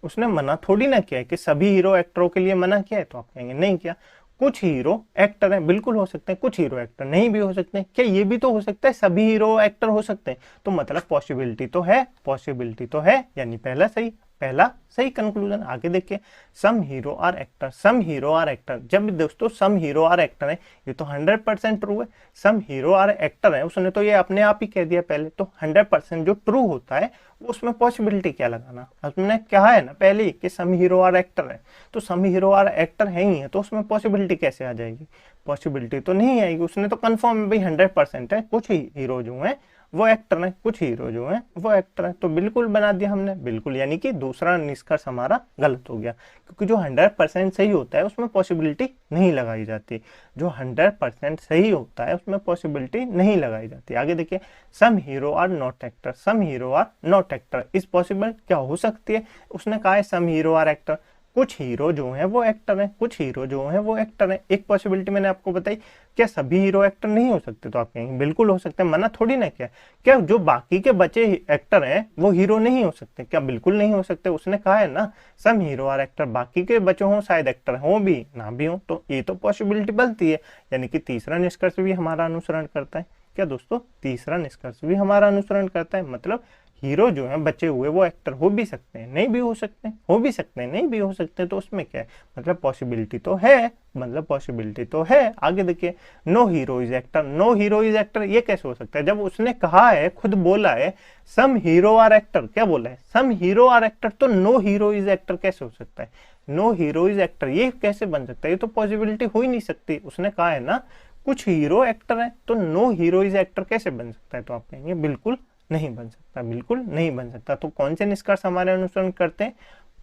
उसने मना थोड़ी ना किया है कि सभी हीरो एक्टरों के लिए मना किया है। तो आप कहेंगे नहीं किया, कुछ हीरो एक्टर हैं, बिल्कुल हो सकते हैं। कुछ हीरो एक्टर नहीं भी हो सकते हैं। क्या ये भी तो हो सकता है सभी हीरो एक्टर हो सकते हैं? तो मतलब पॉसिबिलिटी तो है, पॉसिबिलिटी तो है, यानी पहला सही, पहला सही कंक्लूजन। आगे देखिए, some hero are actor, some hero are actor. जब भी दोस्तों सम हीरो आर एक्टर है, ये तो 100% ट्रू है। सम हीरो आर एक्टर है, उसने तो ये अपने आप ही कह दिया पहले। तो 100% जो ट्रू होता है उसमें पॉसिबिलिटी क्या लगाना? हमने कहा है ना पहले ही कि सम हीरो आर एक्टर है, तो सम हीरो आर एक्टर है ही है, तो उसमें पॉसिबिलिटी कैसे आ जाएगी? पॉसिबिलिटी तो नहीं आएगी। उसने तो कंफर्म भाई 100% है, कुछ ही हीरो जो है वो एक्टर है, कुछ हीरो जो है वो एक्टर है। तो बिल्कुल बना दिया हमने, बिल्कुल, यानी कि दूसरा निष्कर्ष हमारा गलत हो गया, क्योंकि जो 100% सही होता है उसमें पॉसिबिलिटी नहीं लगाई जाती। जो 100% सही होता है उसमें पॉसिबिलिटी नहीं लगाई जाती। आगे देखिए, some hero are not actor, some hero are not actor is possible. क्या हो सकती है? उसने कहा है सम हीरो आर एक्टर, कुछ हीरो जो हैं वो एक्टर हैं, कुछ हीरो जो हैं वो एक्टर हैं। एक पॉसिबिलिटी मैंने आपको बताई, क्या सभी हीरो एक्टर नहीं हो सकते? तो आप कहेंगे बिल्कुल हो सकते हैं, मना थोड़ी ना किया। क्या जो बाकी के बचे एक्टर हैं वो हीरो नहीं हो सकते? क्या बिल्कुल नहीं हो सकते? उसने कहा है ना सम हीरो आर एक्टर, बाकी के बचे हों शायद एक्टर हो भी ना भी हो, तो ये तो पॉसिबिलिटी बनती है। यानी कि तीसरा निष्कर्ष भी हमारा अनुसरण करता है। क्या दोस्तों? तीसरा निष्कर्ष भी हमारा अनुसरण करता है। मतलब हीरो जो हैं बचे हुए वो एक्टर हो भी सकते हैं, नहीं भी हो सकते हैं, हो भी सकते हैं, नहीं भी हो सकते हैं। तो उसमें क्या है? मतलब पॉसिबिलिटी तो है, मतलब पॉसिबिलिटी तो है। आगे देखिए, no hero is actor, no hero is actor, ये कैसे हो सकता है? जब उसने कहा है, खुद बोला है सम हीरो आर एक्टर, क्या बोला है? सम हीरो आर एक्टर, तो नो हीरो इज एक्टर कैसे हो सकता है? नो हीरो इज एक्टर ये कैसे बन सकता है? ये तो पॉसिबिलिटी हो ही नहीं सकती। उसने कहा है ना कुछ हीरो एक्टर है, तो नो हीरो इज एक्टर कैसे बन सकता है? तो आप कहेंगे बिल्कुल नहीं बन सकता, बिल्कुल नहीं बन सकता। तो कौन से निष्कर्ष हमारे अनुसरण करते हैं?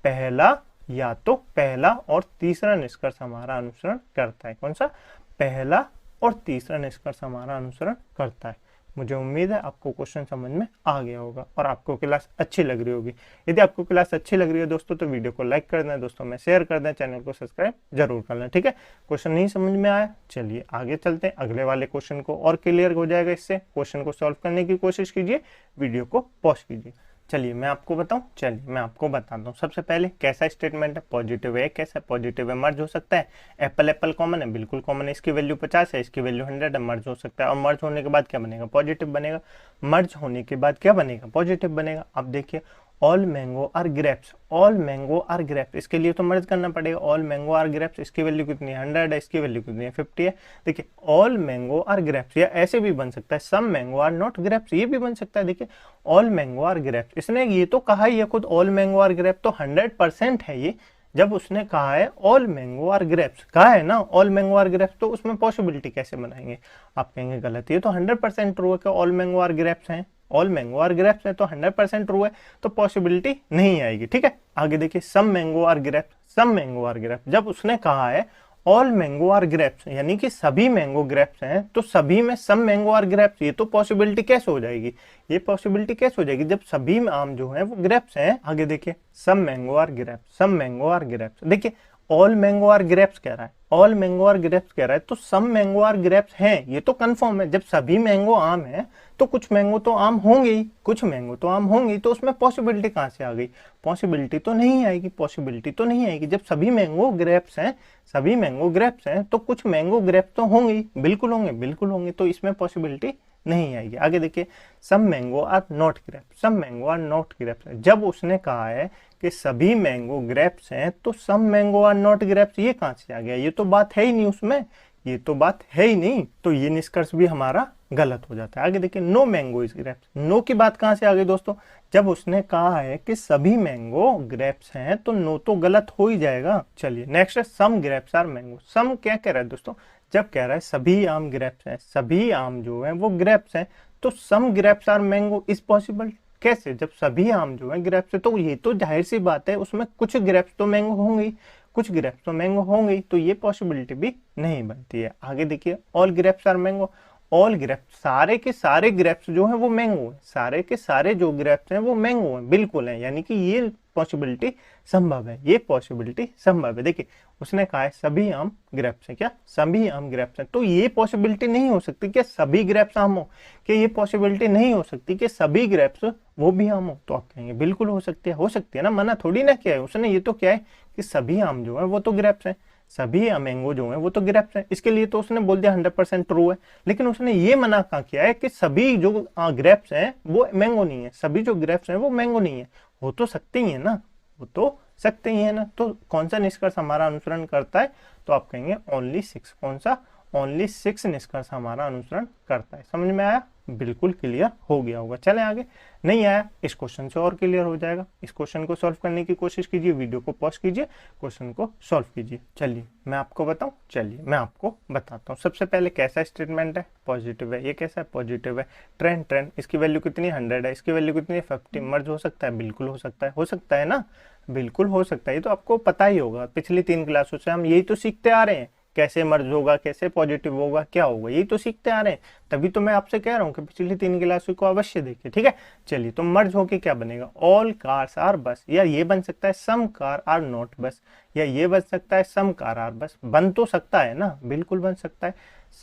पहला, या तो पहला और तीसरा निष्कर्ष हमारा अनुसरण करता है। कौन सा? पहला और तीसरा निष्कर्ष हमारा अनुसरण करता है। मुझे उम्मीद है आपको क्वेश्चन समझ में आ गया होगा और आपको क्लास अच्छी लग रही होगी। यदि आपको क्लास अच्छी लग रही है दोस्तों तो वीडियो को लाइक कर दें, दोस्तों में शेयर कर दें, चैनल को सब्सक्राइब जरूर कर लें। ठीक है, क्वेश्चन नहीं समझ में आया, चलिए आगे चलते हैं। अगले वाले क्वेश्चन को और क्लियर हो जाएगा इससे। क्वेश्चन को सॉल्व करने की कोशिश कीजिए, वीडियो को पॉज कीजिए। चलिए मैं आपको बताऊं, चलिए मैं आपको बताता हूँ। सबसे पहले कैसा स्टेटमेंट है, पॉजिटिव है, कैसा पॉजिटिव है, मर्ज हो सकता है। एप्पल एप्पल कॉमन है, बिल्कुल कॉमन है, इसकी वैल्यू 50 है, इसकी वैल्यू 100 है, मर्ज हो सकता है। और मर्ज होने के बाद क्या बनेगा, पॉजिटिव बनेगा। मर्ज होने के बाद क्या बनेगा, पॉजिटिव बनेगा। अब देखिए all mango are grapes, all mango are grapes, इसके लिए तो मर्ज करना पड़ेगा। ऑल मैंगो आर ग्रेप्स, इसकी वैल्यू कितनी है, 100 है, इसकी वैल्यू कितनी है, 50 है। देखिए ऑल मैंगो आर ग्रेप्स, या ऐसे भी बन सकता है सम मैंगो आर नॉट ग्रेप्स, ये भी बन सकता है। देखिए ऑल मैंगो आर ग्रेप्स, इसने ये तो कहा ही है खुद, ऑल मैंगो आर ग्रेप्स, तो 100% है ये। जब उसने कहा है ऑल मैंगो आर ग्रेप्स, कहा है ना ऑल मैंगो आर ग्रेप्स, तो उसमें पॉसिबिलिटी कैसे बनाएंगे। आप कहेंगे गलत, ये तो 100% ट्रू है कि ऑल मैंगो आर ग्रेप्स हैं, ऑल मैंगो आर ग्रेप्स है तो 100% ट्रू है, तो पॉसिबिलिटी नहीं आएगी। ठीक है, आगे देखिए some mango are grapes, some mango are grapes, जब उसने कहा है ऑल मैंगो आर ग्रेप्स, यानी कि सभी मैंगो ग्रेप्स हैं, तो सभी में सम मैंगो आर ग्रेप्स, ये तो पॉसिबिलिटी कैसे हो जाएगी, ये पॉसिबिलिटी कैसे हो जाएगी जब सभी आम जो है वो ग्रेप्स हैं। आगे देखिए some mango are grapes, some mango are grapes, देखिए ऑल मैंगो आर ग्रेप्स कह रहा है, ऑल मैंगो आर ग्रेप्स कह रहा है, तो सम मैंगो आर ग्रेप्स हैं, ये तो कंफर्म है। जब सभी मैंगो आम है तो कुछ मैंगो तो आम होंगे ही, कुछ मैंगो तो आम होंगे, तो उसमें पॉसिबिलिटी कहां से आ गई, पॉसिबिलिटी तो नहीं आएगी, पॉसिबिलिटी तो नहीं आएगी। जब सभी मैंगो ग्रेप्स हैं, सभी मैंगो ग्रेप्स हैं, तो कुछ मैंगो ग्रेप्स तो होंगे ही, बिल्कुल होंगे, बिल्कुल होंगे, तो इसमें पॉसिबिलिटी नहीं आएगी। आगे देखिए some mango are not grapes, some mango are not grapes, जब उसने कहा है कि सभी मैंगो ग्रेप्स हैं, तो सम मैंगो आर नॉट ग्रेप्स, ये कहां से आ गया, ये तो बात है ही नहीं उसमें, ये तो बात है ही नहीं, तो ये निष्कर्ष भी हमारा गलत हो जाता है। आगे देखिए no mango is grapes, no की बात कहां से आ गई दोस्तों, जब उसने कहा है कि सभी मैंगो ग्रेप्स हैं, तो नो तो गलत हो ही जाएगा। चलिए नेक्स्ट है सम ग्रेप्स आर मैंगो, सम क्या कह रहा है दोस्तों, जब कह रहा है सभी आम ग्रेप्स हैं, सभी आम जो है वो ग्रेप्स हैं, तो some grapes are mango is possible, कैसे, जब सभी आम जो है ग्रेप्स है, तो ये तो जाहिर सी बात है उसमें कुछ ग्रेप्स तो मैंगो होंगे, कुछ ग्रेप्स तो मैंगो होंगे, तो ये पॉसिबिलिटी भी नहीं बनती है। आगे देखिए all grapes are mango, all grapes, सारे के सारे ग्रेप्स जो हैं वो मैंगो हैं, सारे के सारे जो ग्रेप्स हैं वो मैंगो हैं, बिल्कुल है, यानी कि ये पॉसिबिलिटी संभव है, ये पॉसिबिलिटी संभव है। देखिए उसने कहा है सभी आम ग्रेप्स हैं, क्या सभी आम ग्रेप्स हैं, तो ये पॉसिबिलिटी नहीं हो सकती कि सभी ग्रेप्स आम हो, कि ये पॉसिबिलिटी नहीं हो सकती कि सभी ग्रेप्स वो भी आम हो। तो आप कहेंगे बिल्कुल हो सकती है ना, मना थोड़ी ना किया है उसने, ये तो क्या है कि सभी आम जो है वो तो ग्रेप्स हैं, सभी मैंगो जो है वो तो ग्रेप्स हैं, इसके लिए तो उसने बोल दिया 100% ट्रू है। लेकिन उसने ये मना कहा किया है कि सभी जो ग्रेप्स हैं वो मैंगो नहीं है, सभी जो ग्रेप्स हैं वो मैंगो नहीं है, हो तो सकते ही है ना, वो तो सकते ही है ना। तो कौन सा निष्कर्ष हमारा अनुसरण करता है, तो आप कहेंगे ओनली 6, कौन सा, ओनली 6 निष्कर्ष हमारा अनुसरण करता है। समझ में आया, बिल्कुल क्लियर हो गया होगा। चले आगे, नहीं आया इस क्वेश्चन से और क्लियर हो जाएगा। इस क्वेश्चन को सॉल्व करने की कोशिश कीजिए, वीडियो को पॉज कीजिए, क्वेश्चन को सॉल्व कीजिए। चलिए मैं आपको बताऊं, चलिए मैं आपको बताता हूं। सबसे पहले कैसा स्टेटमेंट है, पॉजिटिव है, ये कैसा है, पॉजिटिव है। ट्रेंड ट्रेंड, इसकी वैल्यू कितनी, 100 है, इसकी वैल्यू कितनी है, 50। मर्ज हो सकता है, बिल्कुल हो सकता है, हो सकता है ना, बिल्कुल हो सकता है, ये तो आपको पता ही होगा, पिछली 3 क्लासों से हम यही तो सीखते आ रहे हैं, कैसे मर्ज होगा, कैसे पॉजिटिव होगा, क्या होगा, यही तो सीखते आ रहे हैं। तभी तो मैं आपसे कह रहा हूँ कि पिछली 3 क्लासों को अवश्य देखिए, ठीक है। चलिए तो मर्ज होके क्या बनेगा, ऑल कार्स आर बस, या ये बन सकता है सम कार आर नॉट बस, या ये बन सकता है सम कार आर बस, बन तो सकता है ना, बिल्कुल बन सकता है,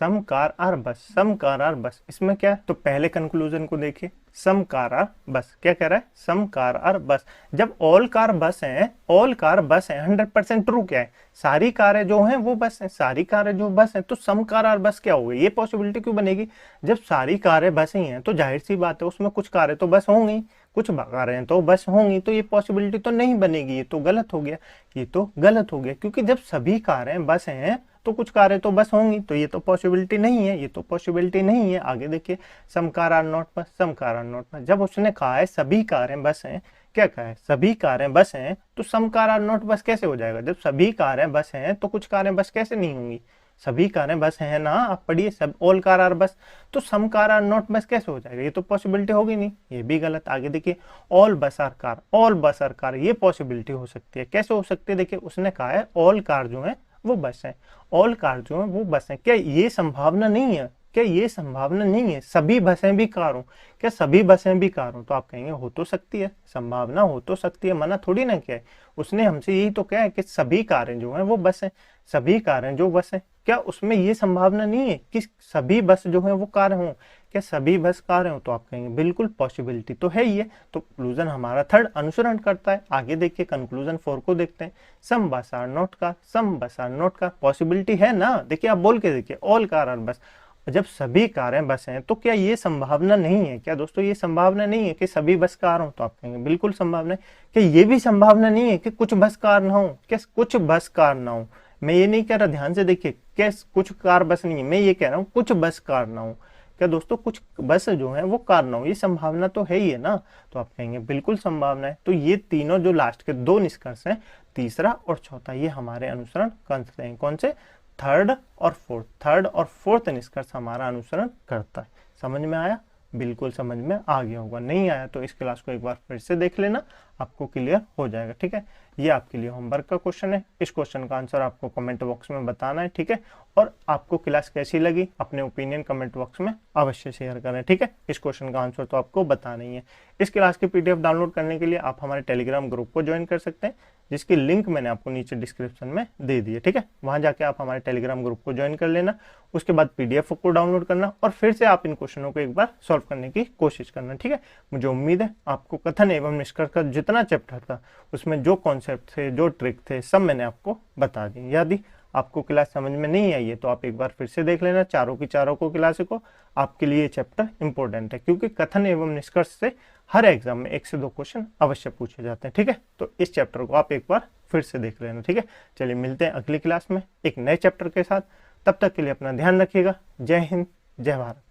सम कार आर बस, सम कार आर बस। इसमें क्या है, तो पहले कंक्लूजन को देखिए, सम कार आर बस, क्या कह रहा है, सम कार आर बस। जब ऑल कार बस है, ऑल कार बस है, 100% ट्रू क्या है, सारी कारें जो हैं वो बस हैं, सारी कारें जो बस हैं, तो सम कार आर बस क्या होगी, ये पॉसिबिलिटी क्यों बनेगी, जब सारी कारें बस ही हैं तो जाहिर सी बात है उसमें कुछ कारें तो बस होंगी, कुछ कारें तो बस होंगी, तो ये पॉसिबिलिटी तो नहीं बनेगी, ये तो गलत हो गया, ये तो गलत हो गया, क्योंकि जब सभी कारें बस हैं तो कुछ कारें तो बस होंगी, तो ये तो पॉसिबिलिटी नहीं है, ये तो पॉसिबिलिटी नहीं है। आगे देखिए सम कार आर नॉट बस, सम कार आर नॉट बस, जब उसने कहा है सभी कारें बस हैं, क्या कहा है, सभी कारें बस हैं, तो सम कार आर नॉट बस कैसे हो जाएगा, जब सभी कारें बस हैं तो कुछ कारें बस कैसे नहीं होंगी, सभी कारें बस हैं ना, आप पढ़िए, सब ऑल कार आर बस, तो सम कार आर नॉट बस कैसे हो जाएगा, ये तो पॉसिबिलिटी होगी नहीं, ये भी गलत। आगे देखिए ऑल बस आर कार, ऑल बस आर कार, ये पॉसिबिलिटी हो सकती है, कैसे हो सकती है, देखिए उसने कहा है ऑल कार जो है वो बस है, ऑल कार जो है वो बस है, क्या ये संभावना नहीं है, क्या ये संभावना नहीं है सभी बसें भी कार हो, क्या सभी बसें भी कार हो, तो आप कहेंगे हो तो सकती है, संभावना हो तो सकती है, मना थोड़ी ना क्या है, उसने हमसे यही तो कहा है कि सभी कारें जो हैं वो बस हैं, सभी कारें जो बस हैं, क्या उसमें ये संभावना नहीं है कि सभी बस जो है वो कार हों? क्या सभी बस कार हों? तो आप कहेंगे बिल्कुल पॉसिबिलिटी तो है ही है। तो कंक्लूजन हमारा थर्ड अनुसरण करता है। आगे देखिए कंक्लूजन 4 को देखते हैं। सम बस आर नॉट कार, सम बस आर नॉट कार, पॉसिबिलिटी है ना। देखिए आप बोल के देखिए ऑल कार आर बस। जब सभी कारें बस हैं तो क्या ये संभावना नहीं है? क्या दोस्तों ये संभावना नहीं है कि सभी बस कार हों? तो आप कहेंगे बिल्कुल संभावना है। क्या ये भी संभावना नहीं है कि कुछ बस कार ना हो? क्या कुछ बस कार ना हो? मैं ये नहीं कह रहा, ध्यान से देखिए, क्या कुछ कार बस नहीं है, मैं ये कह रहा हूँ कुछ बस कार ना हो। क्या दोस्तों कुछ बस जो है वो कार ना हो, ये संभावना तो है ही है ना। तो आप कहेंगे बिल्कुल संभावना है। तो ये तीनों जो लास्ट के दो निष्कर्ष हैं, तीसरा और चौथा, ये हमारे अनुसरण करते हैं। कौन से? थर्ड और फोर्थ निष्कर्ष हमारा अनुसरण करता है। समझ में आया? बिल्कुल समझ में आ गया होगा। नहीं आया तो इस क्लास को एक बार फिर से देख लेना, आपको क्लियर हो जाएगा। ठीक है, ये आपके लिए होमवर्क का क्वेश्चन है। इस क्वेश्चन का आंसर आपको कमेंट बॉक्स में बताना है। ठीक है, और आपको क्लास कैसी लगी अपने ओपिनियन कमेंट बॉक्स में अवश्य शेयर करें। ठीक है, इस क्वेश्चन का आंसर तो आपको बताना ही है। इस क्लास की पीडीएफ डाउनलोड करने के लिए आप हमारे टेलीग्राम ग्रुप को ज्वाइन कर सकते हैं, जिसकी लिंक मैंने आपको नीचे डिस्क्रिप्शन में दे दी है। ठीक है, वहां जाके आप हमारे टेलीग्राम ग्रुप को ज्वाइन कर लेना। उसके बाद पीडीएफ को डाउनलोड करना और फिर से आप इन क्वेश्चनों को एक बार सॉल्व करने की कोशिश करना। ठीक है, मुझे उम्मीद है आपको कथन एवं निष्कर्ष का जितना चैप्टर था उसमें जो कॉन्सेप्ट थे, जो ट्रिक थे, सब मैंने आपको बता दी। यदि आपको क्लास समझ में नहीं आई है तो आप एक बार फिर से देख लेना चारों की चारों को क्लास को। आपके लिए चैप्टर इंपॉर्टेंट है, क्योंकि कथन एवं निष्कर्ष से हर एग्जाम में 1 से 2 क्वेश्चन अवश्य पूछे जाते हैं। ठीक है, तो इस चैप्टर को आप एक बार फिर से देख लेना। ठीक है, चलिए मिलते हैं अगली क्लास में एक नए चैप्टर के साथ। तब तक के लिए अपना ध्यान रखिएगा। जय हिंद, जय भारत।